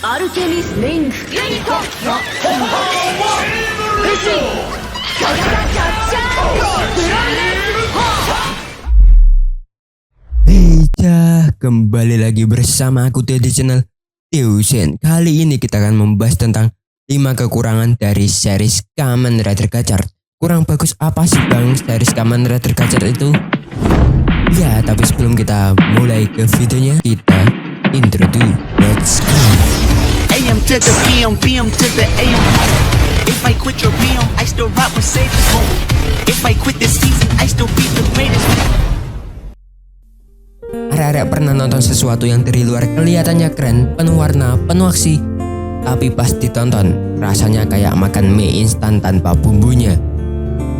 アルテミスメインユニットフシガガガチャッチャープロミネンスKembali lagi bersama aku di channel Teusen. Kali ini kita akan membahas tentang 5 kekurangan dari series Kamen Rider Gachard. Kurang bagus apa sih bang series Kamen Rider Gachard itu? Ya, tapi sebelum kita mulai ke videonya, kita intro dulu. Let's go. AM to the PM, PM to the AM. If I quit your PM, I still rock with Savior's home. If I quit this season, I still be the greatest. Arek-arek pernah nonton sesuatu yang dari luar kelihatannya keren, penuh warna, penuh aksi, tapi pas ditonton rasanya kayak makan mie instan tanpa bumbunya.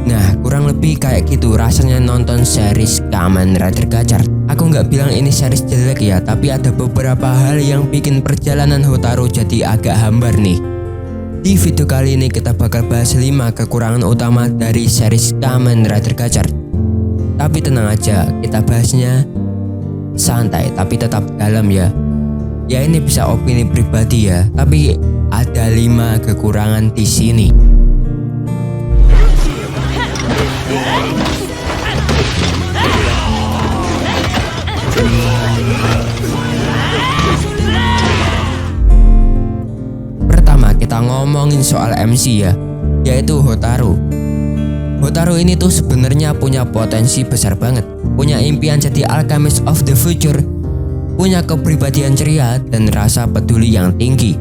Nah, kurang lebih kayak gitu rasanya nonton series Kamen Rider Gachard. Aku nggak bilang ini series jelek ya, tapi ada beberapa hal yang bikin perjalanan Hotaru jadi agak hambar nih. Di video kali ini kita bakal bahas 5 kekurangan utama dari series Kamen Rider Gachard. Tapi tenang aja, kita bahasnya santai tapi tetap dalam ya. Ya ini bisa opini pribadi ya, tapi ada 5 kekurangan di sini. Pertama kita ngomongin soal MC ya, yaitu Hotaru. Hotaru ini tuh sebenarnya punya potensi besar banget, punya impian jadi Alchemist of the Future, punya kepribadian ceria dan rasa peduli yang tinggi.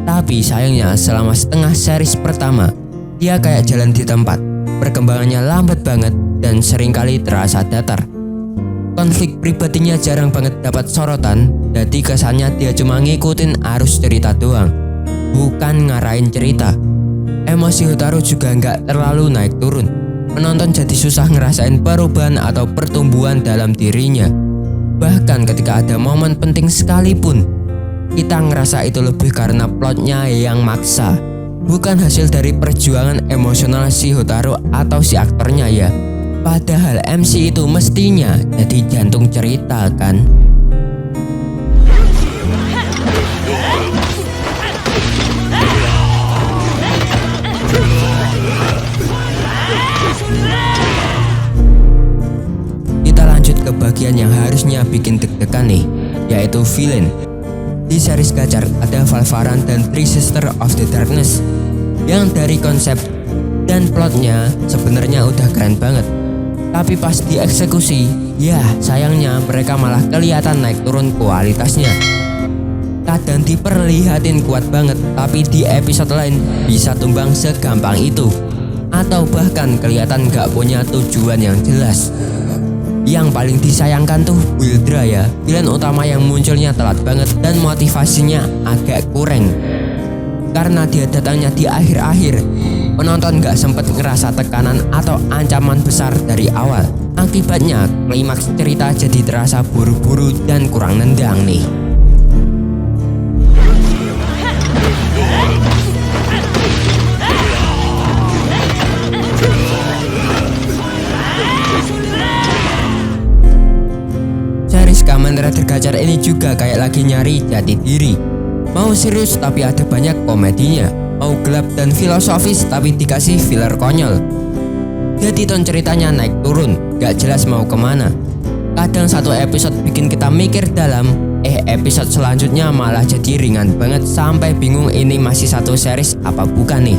Tapi sayangnya selama setengah series pertama, dia kayak jalan di tempat, perkembangannya lambat banget dan seringkali terasa datar. Konflik pribadinya jarang banget dapat sorotan, jadi kesannya dia cuma ngikutin arus cerita doang, bukan ngarahin cerita. Emosi Hotaru juga nggak terlalu naik turun. Penonton jadi susah ngerasain perubahan atau pertumbuhan dalam dirinya. Bahkan ketika ada momen penting sekalipun, kita ngerasa itu lebih karena plotnya yang maksa, bukan hasil dari perjuangan emosional si Hotaru atau si aktornya ya. Padahal MC itu mestinya jadi jantung cerita kan. Kita lanjut ke bagian yang harusnya bikin deg-degan nih, yaitu villain. Di series Gachard ada Valvaran dan Three Sisters of the Darkness, yang dari konsep dan plotnya sebenarnya udah keren banget. Tapi pas dieksekusi, ya sayangnya mereka malah kelihatan naik turun kualitasnya. Kadang diperlihatin kuat banget, tapi di episode lain bisa tumbang segampang itu, atau bahkan kelihatan gak punya tujuan yang jelas. Yang paling disayangkan tuh Wildra ya, villain utama yang munculnya telat banget dan motivasinya agak kurang. Karena dia datangnya di akhir-akhir, penonton gak sempet ngerasa tekanan atau ancaman besar dari awal. Akibatnya klimaks cerita jadi terasa buru-buru dan kurang nendang nih. Series Kamen Rider Gachard ini juga kayak lagi nyari jati diri. Mau serius tapi ada banyak komedinya, mau gelap dan filosofis tapi dikasih filler konyol. Jadi ton ceritanya naik turun, gak jelas mau kemana. Kadang satu episode bikin kita mikir dalam, episode selanjutnya malah jadi ringan banget sampai bingung ini masih satu series apa bukan nih.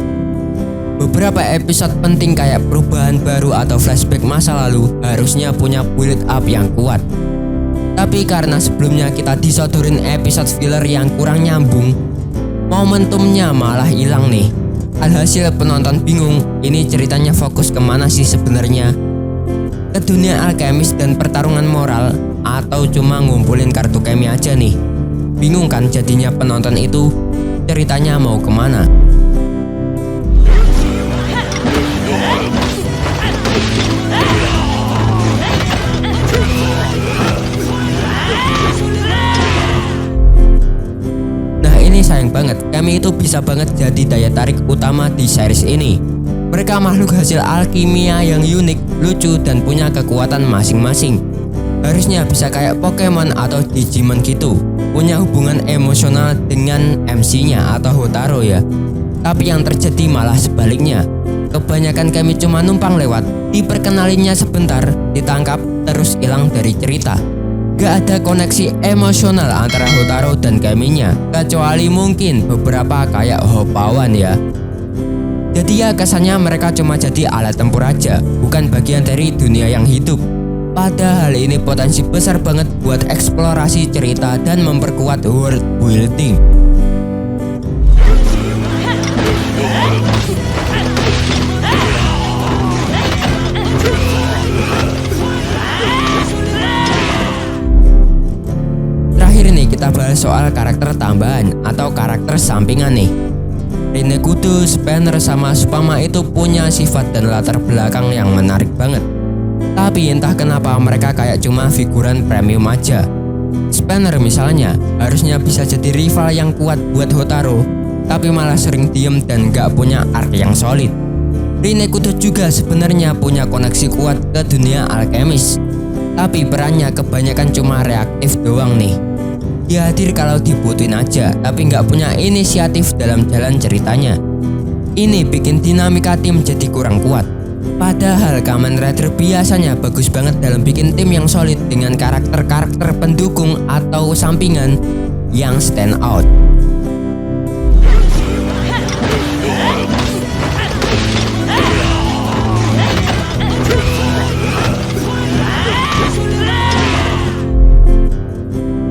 Beberapa episode penting kayak perubahan baru atau flashback masa lalu harusnya punya build up yang kuat. Tapi karena sebelumnya kita disodorin episode filler yang kurang nyambung, momentumnya malah hilang nih. Alhasil penonton bingung, ini ceritanya fokus kemana sih sebenarnya? Ke dunia alkemis dan pertarungan moral, atau cuma ngumpulin kartu kemi aja nih? Bingung kan jadinya penonton itu, ceritanya mau kemana? Sayang banget, kami itu bisa banget jadi daya tarik utama di series ini. Mereka makhluk hasil alkimia yang unik, lucu, dan punya kekuatan masing-masing. harusnya bisa kayak Pokemon atau Digimon gitu, punya hubungan emosional dengan MC-nya atau Hotaru ya. Tapi yang terjadi malah sebaliknya. Kebanyakan kami cuma numpang lewat, diperkenalinnya sebentar, ditangkap, terus hilang dari cerita. Gak ada koneksi emosional antara Hotaru dan kaminya, kecuali mungkin beberapa kayak Hoppawan ya. Jadi ya kesannya mereka cuma jadi alat tempur aja, bukan bagian dari dunia yang hidup. Padahal ini potensi besar banget buat eksplorasi cerita dan memperkuat world building. Terakhir nih kita bahas soal karakter tambahan atau karakter sampingan nih. Rinne Kudus, Spanner sama Supama itu punya sifat dan latar belakang yang menarik banget. Tapi entah kenapa mereka kayak cuma figuran premium aja. Spanner misalnya harusnya bisa jadi rival yang kuat buat Hotaru, tapi malah sering diem dan gak punya arc yang solid. Rinne Kudus juga sebenarnya punya koneksi kuat ke dunia alkemis, tapi perannya kebanyakan cuma reaktif doang nih. Dia hadir kalau dibutuhin aja, tapi nggak punya inisiatif dalam jalan ceritanya. Ini bikin dinamika tim jadi kurang kuat. Padahal Kamen Rider biasanya bagus banget dalam bikin tim yang solid dengan karakter-karakter pendukung atau sampingan yang stand out.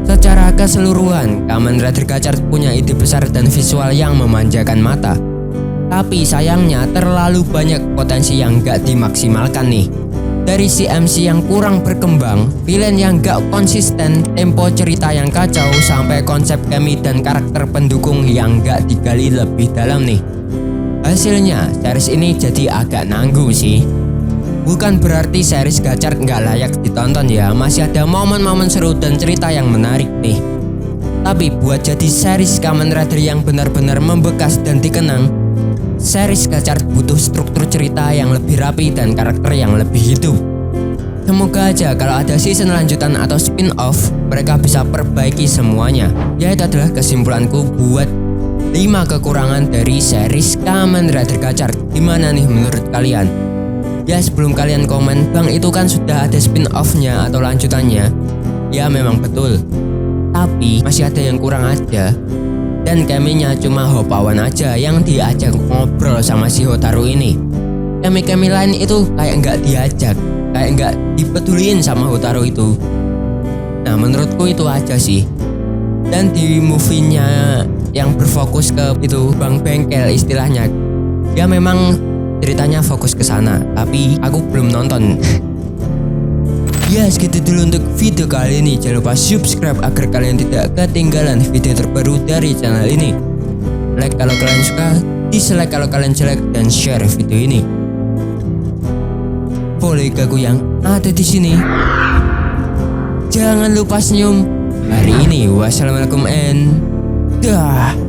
Secara keseluruhan, Kamen Rider Gachard punya ide besar dan visual yang memanjakan mata. Tapi sayangnya terlalu banyak potensi yang gak dimaksimalkan nih. Dari si MC yang kurang berkembang, villain yang gak konsisten, tempo cerita yang kacau, sampai konsep kemi dan karakter pendukung yang gak digali lebih dalam nih. Hasilnya, series ini jadi agak nanggung sih. Bukan berarti series Gachard nggak layak ditonton ya, masih ada momen-momen seru dan cerita yang menarik nih. Tapi buat jadi series Kamen Rider yang benar-benar membekas dan dikenang, series Gachard butuh struktur cerita yang lebih rapi dan karakter yang lebih hidup. Semoga aja kalau ada season lanjutan atau spin-off, mereka bisa perbaiki semuanya. Ya itu adalah kesimpulanku buat 5 kekurangan dari series Kamen Rider Gachard. Gimana nih menurut kalian? Ya sebelum kalian komen, bang itu kan sudah ada spin-off-nya atau lanjutannya. Ya memang betul, tapi masih ada yang kurang aja. Dan kaminya cuma Hoppawan aja yang diajak ngobrol sama si Hotaru ini. Kami-kami lain itu kayak nggak diajak, kayak nggak dipeduliin sama Hotaru itu. Nah menurutku itu aja sih. Dan di movie-nya yang berfokus ke itu Bang Bengkel istilahnya, ya memang ceritanya fokus ke sana, tapi aku belum nonton. Ya segitu dulu untuk video kali ini. Jangan lupa subscribe agar kalian tidak ketinggalan video terbaru dari channel ini. Like kalau kalian suka, dislike kalau kalian jelek, dan share video ini. Follow aku yang ada di sini. Jangan lupa senyum hari ini. Wassalamualaikum and dah.